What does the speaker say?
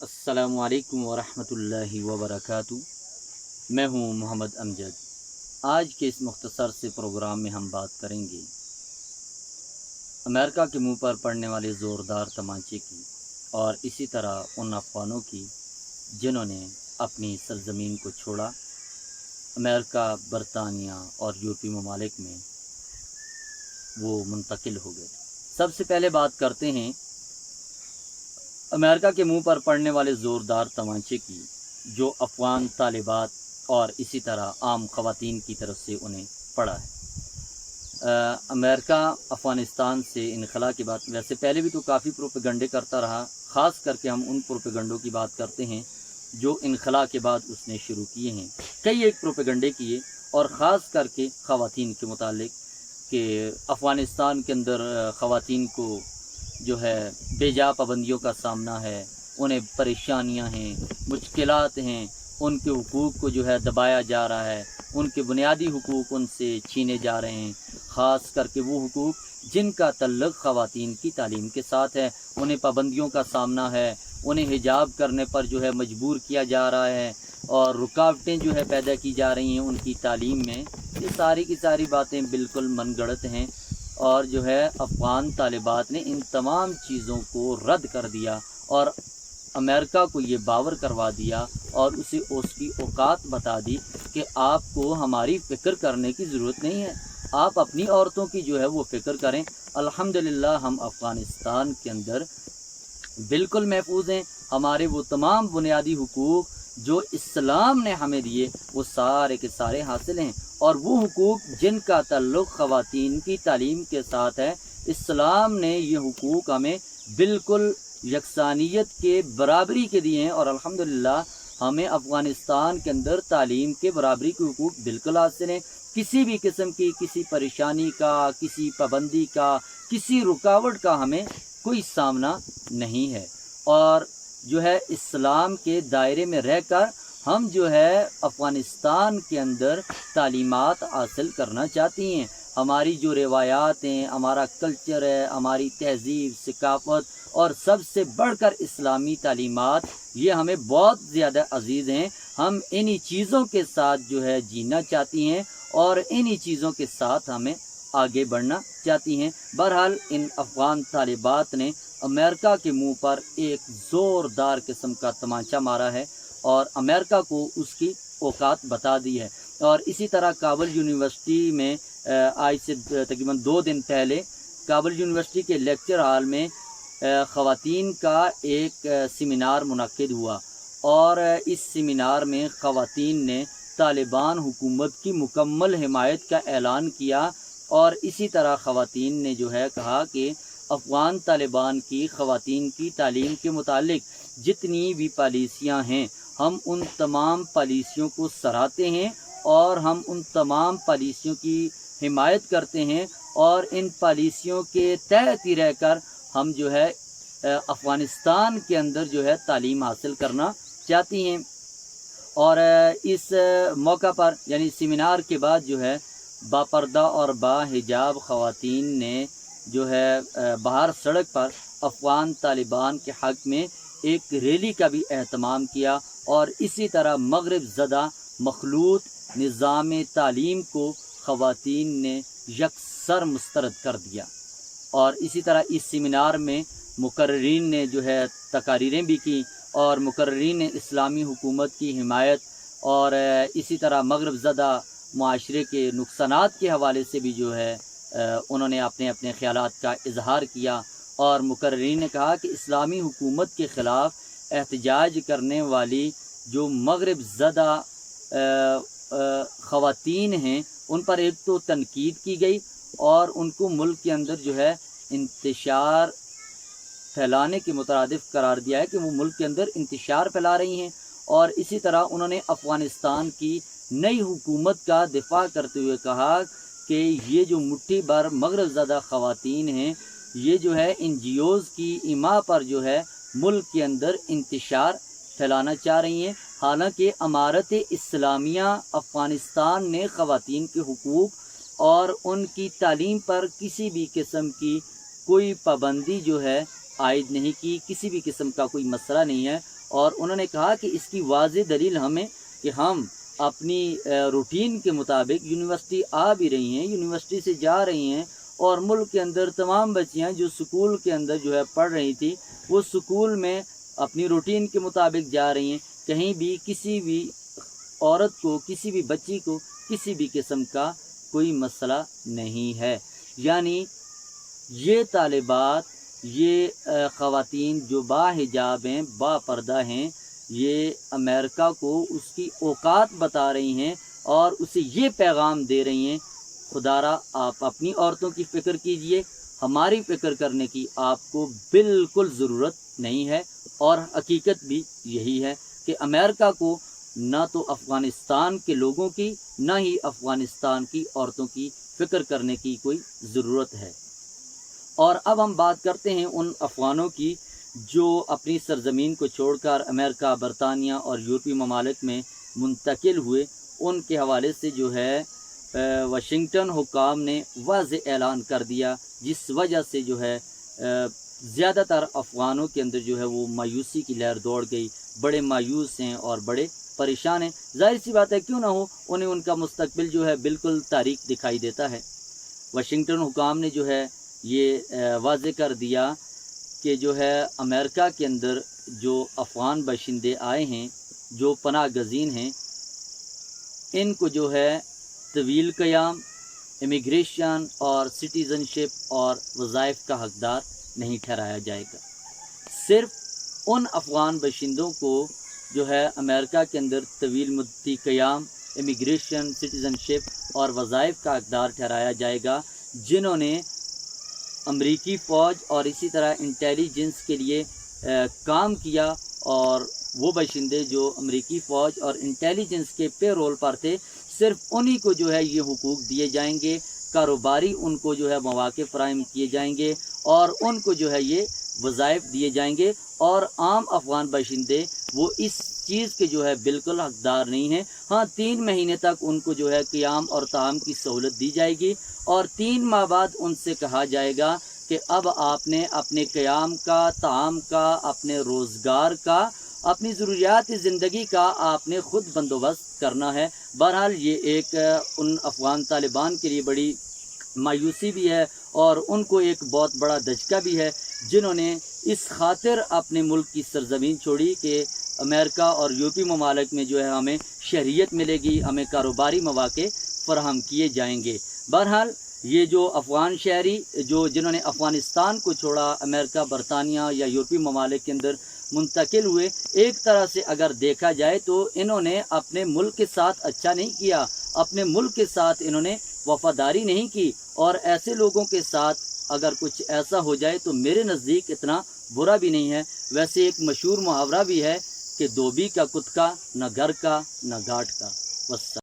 अस्सलामु अलैकुम वरहमतुल्लाहि वबरकातुहू। मैं हूँ मोहम्मद अमजद। आज के इस मुख्तसर से प्रोग्राम में हम बात करेंगे अमेरिका के मुंह पर पड़ने वाले ज़ोरदार तमांचे की और इसी तरह उन अफ़गानों की जिन्होंने अपनी सरज़मीन को छोड़ा, अमेरिका, बरतानिया और यूरोपी ममालिक में वो मुंतकिल हो गए। सबसे पहले बात करते हैं अमेरिका के मुंह पर पड़ने वाले ज़ोरदार तमांचे की, जो अफ़गान तालिबात और इसी तरह आम ख़वातीन की तरफ से उन्हें पड़ा है। अमेरिका अफ़गानिस्तान से इनखला के बाद वैसे पहले भी तो काफ़ी प्रोपेगंडे करता रहा, ख़ास करके हम उन प्रोपेगंडों की बात करते हैं जो इनखला के बाद उसने शुरू किए हैं। कई एक प्रोपेगंडे किए और ख़ास करके ख़वातीन के मुतालिक कि अफ़गानिस्तान के अंदर ख़वातीन को जो है बेजा पाबंदियों का सामना है, उन्हें परेशानियां हैं, मुश्किलात हैं, उनके हुकूक़ को जो है दबाया जा रहा है, उनके बुनियादी हुकूक़ उनसे छीने जा रहे हैं। ख़ास करके वो हुकूक़ जिनका तल्लुक़ ख़वातीन की तालीम के साथ है, उन्हें पाबंदियों का सामना है, उन्हें हिजाब करने पर जो है मजबूर किया जा रहा है और रुकावटें जो है पैदा की जा रही हैं उनकी तालीम में। ये सारी की सारी बातें बिल्कुल मनगढ़ंत हैं और जो है अफ़गान तालिबात ने इन तमाम चीज़ों को रद्द कर दिया और अमेरिका को ये बावर करवा दिया और उसे उसकी औकात बता दी कि आपको हमारी फ़िक्र करने की ज़रूरत नहीं है, आप अपनी औरतों की जो है वो फ़िक्र करें। अल्हम्दुलिल्लाह हम अफ़गानिस्तान के अंदर बिल्कुल महफूज हैं। हमारे वो तमाम बुनियादी हुकूक़ जो इस्लाम ने हमें दिए वो सारे के सारे हासिल हैं और वो हुकूक़ जिनका ताल्लुक़ ख़वातीन की तालीम के साथ है, इस्लाम ने ये हुकूक़ हमें बिल्कुल यकसानियत के बराबरी के दिए हैं और अल्हम्दुलिल्लाह हमें अफ़गानिस्तान के अंदर तालीम के बराबरी के हुकूक़ बिल्कुल हासिल हैं। किसी भी किस्म की किसी परेशानी का, किसी पाबंदी का, किसी रुकावट का हमें कोई सामना नहीं है और जो है इस्लाम के दायरे में रहकर हम जो है अफ़गानिस्तान के अंदर तालीमात हासिल करना चाहती हैं। हमारी जो रिवायात हैं, हमारा कल्चर है, हमारी तहज़ीब, सकाफ़त और सबसे बढ़कर इस्लामी तालीमात, ये हमें बहुत ज़्यादा अज़ीज़ हैं। हम इन्हीं चीज़ों के साथ जो है जीना चाहती हैं और इन्हीं चीज़ों के साथ हमें आगे बढ़ना चाहती हैं। बहरहाल इन अफ़गान तालिबात ने अमेरिका के मुंह पर एक ज़ोरदार किस्म का तमाचा मारा है और अमेरिका को उसकी औकात बता दी है। और इसी तरह काबुल यूनिवर्सिटी में आज से तकरीबन 2 दिन पहले काबुल यूनिवर्सिटी के लेक्चर हॉल में ख़वातीन का एक सेमिनार मुनक़िद हुआ और इस सेमिनार में ख़वातीन ने तालिबान हुकूमत की मुकम्मल हिमायत का ऐलान किया और इसी तरह ख़वातीन ने जो है कहा कि अफ़गान तालिबान की ख़वातीन की तालीम के मुतालिक जितनी भी पॉलिसियाँ हैं, हम उन तमाम पॉलिसियों को सराहते हैं और हम उन तमाम पॉलिसियों की हिमायत करते हैं और इन पॉलिसियों के तहत ही रहकर हम जो है अफ़गानिस्तान के अंदर जो है तालीम हासिल करना चाहती हैं। और इस मौका पर यानी सेमिनार के बाद जो है बापर्दा और बाहिजाब ख़वातीन ने जो है बाहर सड़क पर अफ़गान तालिबान के हक़ में एक रैली का भी एहतमाम किया और इसी तरह मग़रिब ज़दा मखलूत निज़ाम तालीम को ख़वातीन ने यकसर मुस्तरद कर दिया। और इसी तरह इस सेमिनार में मुकर्रीरीन ने जो है तकारीरें भी की और मुकर्रीरीन ने इस्लामी हुकूमत की हिमायत और इसी तरह मग़रिब ज़दा मुआशरे के नुकसानात के हवाले से भी जो है उन्होंने अपने अपने ख़यालात का इजहार किया और मुकर्रीरीन ने कहा कि इस्लामी हुकूमत के ख़िलाफ़ एहतजाज करने वाली जो मग़रिब ज़दा ख़वातीन हैं उन पर एक तो तनकीद की गई और उनको मुल्क के अंदर जो है इंतशार फैलाने के मुतरादिफ करार दिया है कि वो मुल्क के अंदर इंतशार फैला रही हैं। और इसी तरह उन्होंने अफ़गानिस्तान की नई हुकूमत का दिफा करते हुए कहा कि ये जो मुट्ठी भर मग़रिब ज़दा ख़वातीन हैं, ये जो है NGOs की इमा पर जो है मुल्क के अंदर इंतशार फैलाना चाह रही हैं। हालांकि अमारत इस्लामिया अफ़गानिस्तान ने ख़वातीन के हुकूक़ और उनकी तालीम पर किसी भी किस्म की कोई पाबंदी जो है عائد نہیں کی، کسی بھی قسم کا کوئی مسئلہ نہیں ہے، اور انہوں نے کہا کہ اس کی واضح دلیل ہمیں کہ ہم اپنی روٹین کے مطابق یونیورسٹی آ بھی رہی ہیں، یونیورسٹی سے جا رہی ہیں، اور ملک کے اندر تمام بچیاں جو سکول کے اندر جو ہے پڑھ رہی تھی وہ سکول میں اپنی روٹین کے مطابق جا رہی ہیں، کہیں بھی کسی بھی عورت کو، کسی بھی بچی کو کسی بھی قسم کا کوئی مسئلہ نہیں ہے۔ یعنی یہ طالبات، یہ خواتین جو باحجاب ہیں، با پردہ ہیں، یہ امریکہ کو اس کی اوقات بتا رہی ہیں اور اسے یہ پیغام دے رہی ہیں، خدارا آپ اپنی عورتوں کی فکر کیجئے، ہماری فکر کرنے کی آپ کو بالکل ضرورت نہیں ہے۔ اور حقیقت بھی یہی ہے کہ امریکہ کو نہ تو افغانستان کے لوگوں کی، نہ ہی افغانستان کی عورتوں کی فکر کرنے کی کوئی ضرورت ہے۔ اور اب ہم بات کرتے ہیں ان افغانوں کی جو اپنی سرزمین کو چھوڑ کر امریکہ، برطانیہ اور یورپی ممالک میں منتقل ہوئے۔ ان کے حوالے سے جو ہے واشنگٹن حکام نے واضح اعلان کر دیا، جس وجہ سے جو ہے زیادہ تر افغانوں کے اندر جو ہے وہ مایوسی کی لہر دوڑ گئی، بڑے مایوس ہیں اور بڑے پریشان ہیں۔ ظاہر سی بات ہے، کیوں نہ ہو، انہیں ان کا مستقبل جو ہے بالکل تاریک دکھائی دیتا ہے۔ واشنگٹن حکام نے جو ہے یہ واضح کر دیا کہ جو ہے امریکہ کے اندر جو افغان باشندے آئے ہیں، جو پناہ گزین ہیں، ان کو جو ہے طویل قیام، امیگریشن اور سٹیزن شپ اور وظائف کا حقدار نہیں ٹھہرایا جائے گا۔ صرف ان افغان باشندوں کو جو ہے امریکہ کے اندر طویل مدتی قیام، امیگریشن، سٹیزن شپ اور وظائف کا حقدار ٹھہرایا جائے گا، جنہوں نے امریکی فوج اور اسی طرح انٹیلیجنس کے لیے کام کیا، اور وہ باشندے جو امریکی فوج اور انٹیلیجنس کے پے رول پر تھے، صرف انہی کو جو ہے یہ حقوق دیے جائیں گے، کاروباری ان کو جو ہے مواقع فراہم کیے جائیں گے، اور ان کو جو ہے یہ وظائف دیے جائیں گے، اور عام افغان باشندے وہ اس چیز کے جو ہے بالکل حقدار نہیں ہیں۔ ہاں، 3 مہینے تک ان کو جو ہے قیام اور طعام کی سہولت دی جائے گی، اور 3 ماہ بعد ان سے کہا جائے گا کہ اب آپ نے اپنے قیام کا، طعام کا، اپنے روزگار کا، اپنی ضروریات زندگی کا آپ نے خود بندوبست کرنا ہے۔ بہرحال یہ ایک ان افغان طالبان کے لیے بڑی مایوسی بھی ہے، اور ان کو ایک بہت بڑا دھچکا بھی ہے، جنہوں نے اس خاطر اپنے ملک کی سرزمین چھوڑی کہ امریکہ اور یورپی ممالک میں جو ہے ہمیں شہریت ملے گی، ہمیں کاروباری مواقع فراہم کیے جائیں گے۔ بہرحال یہ جو افغان شہری جنہوں نے افغانستان کو چھوڑا، امریکہ، برطانیہ یا یورپی ممالک کے اندر منتقل ہوئے، ایک طرح سے اگر دیکھا جائے تو انہوں نے اپنے ملک کے ساتھ اچھا نہیں کیا، اپنے ملک کے ساتھ انہوں نے وفاداری نہیں کی، اور ایسے لوگوں کے ساتھ اگر کچھ ایسا ہو جائے تو میرے نزدیک اتنا برا بھی نہیں ہے۔ ویسے ایک مشہور محاورہ بھی ہے کہ دھوبی کا کتا نہ گھر کا نہ گھاٹ کا۔